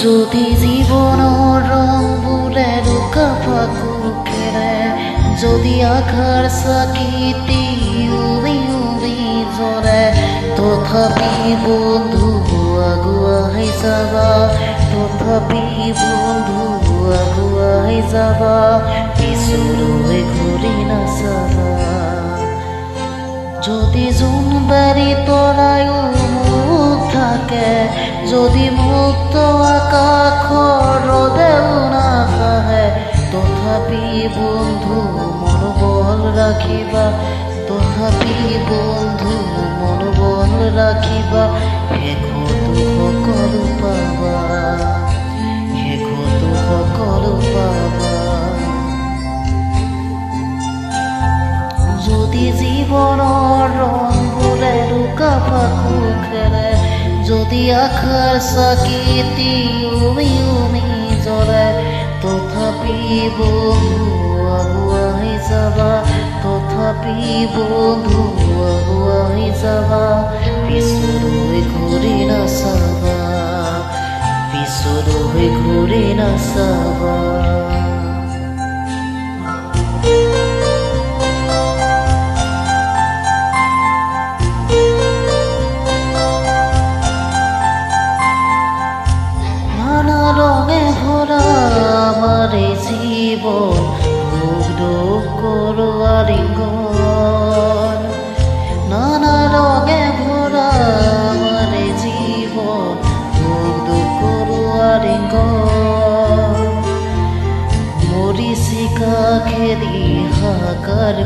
যদি জীবনৰ ৰংবোৰে লুকা ফাকুৰে যদি আশাৰ চাকিটি উমি উমি জ্বলে তথাপি বন্ধু আগুৱাই যাবা তথাপি বন্ধু আগুৱাই যাবা পিছলৈ ঘূৰি নাচাবা যদি জোনবাৰী তৰায়ো মুখ থাকে যদি মুক্ত আকাশৰ ৰ'দেও নাখাহে তথাপি বন্ধু মনোবল ৰাখিবা তথাপি বন্ধু মনোবল ৰাখিবা শেষতো সকলো পাবা শেষতো সকলো পাবা যদি জীৱনৰ ৰংবোৰে লুকা ফাকু খেলে যদি আশাৰ চাকিটি উমি উমি জ্বলে তথাপি বন্ধু আগুৱাই যাবা তথাপি বন্ধু আগুৱাই যাবা পিছলৈ ঘূৰি নাচাবা পিছলৈ ঘূৰি নাচাবা জীবন ভোগ দুখ কৰোৱা ৰিংগন নানা ৰঙে ভৰা আমাৰ জীবন ভোগ দুখ কৰোৱা ৰিংগন মৰিচিকা খেদি হাকাৰ